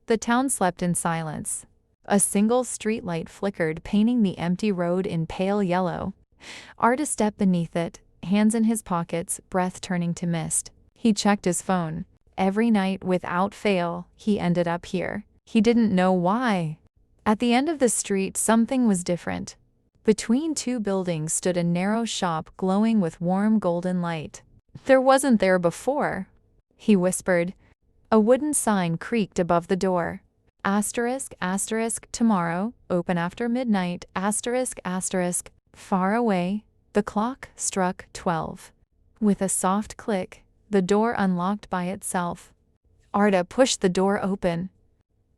The town slept in silence. A single streetlight flickered, painting the empty road in pale yellow. Arda stepped beneath it, hands in his pockets, breath turning to mist. He checked his phone. Every night, without fail, he ended up here. He didn't know why. At the end of the street, something was different. Between two buildings stood a narrow shop glowing with warm golden light. There wasn't there before, he whispered. A wooden sign creaked above the door. ***, tomorrow, open after midnight, ***. Far away, the clock struck 12. With a soft click, the door unlocked by itself. Arda pushed the door open.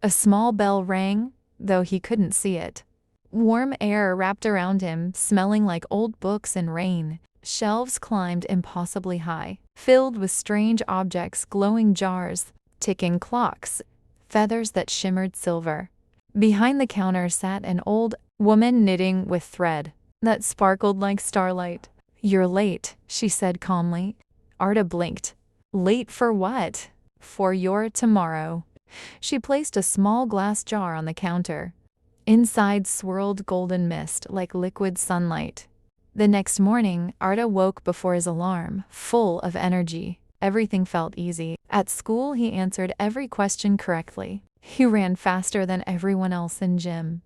A small bell rang, though he couldn't see it. Warm air wrapped around him, smelling like old books and rain. Shelves climbed impossibly high, filled with strange objects, glowing jars, ticking clocks, feathers that shimmered silver. Behind the counter sat an old woman knitting with thread that sparkled like starlight. "You're late," she said calmly. Arda blinked. "Late for what?" "For your tomorrow." She placed a small glass jar on the counter. Inside swirled golden mist like liquid sunlight. The next morning, Arda woke before his alarm, full of energy. Everything felt easy. At school, he answered every question correctly. He ran faster than everyone else in gym.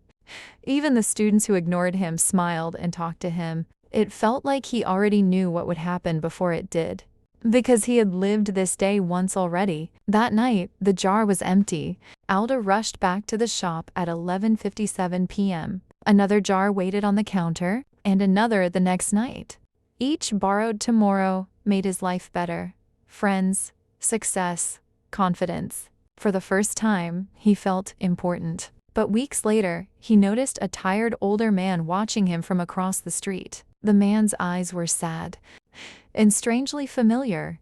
Even the students who ignored him smiled and talked to him. It felt like he already knew what would happen before it did. Because he had lived this day once already. That night, the jar was empty. Arda rushed back to the shop at 11:57 p.m. Another jar waited on the counter, and another the next night. Each borrowed tomorrow made his life better. Friends, success, confidence. For the first time, he felt important. But weeks later, he noticed a tired older man watching him from across the street. The man's eyes were sad and strangely familiar.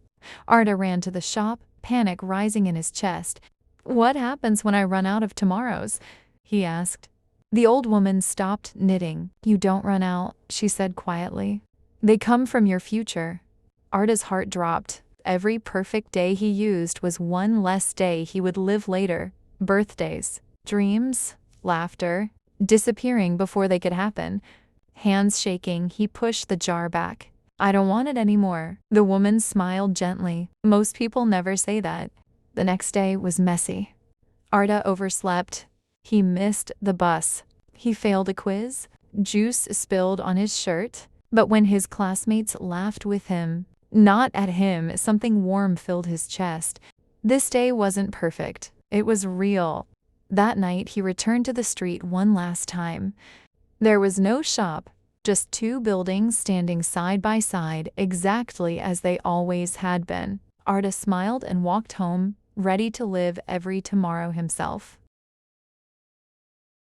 Arda ran to the shop, panic rising in his chest. "What happens when I run out of tomorrows?" he asked. The old woman stopped knitting. "You don't run out," she said quietly. "They come from your future." Arda's heart dropped. Every perfect day he used was one less day he would live later. Birthdays, dreams, laughter, disappearing before they could happen. Hands shaking, he pushed the jar back. "I don't want it anymore." The woman smiled gently. Most people never say that. The next day was messy. Arda overslept. He missed the bus. He failed a quiz. Juice spilled on his shirt. But when his classmates laughed with him, not at him, something warm filled his chest. This day wasn't perfect. It was real. That night, he returned to the street one last time. There was no shop, just two buildings standing side by side, exactly as they always had been. Arda smiled and walked home, ready to live every tomorrow himself.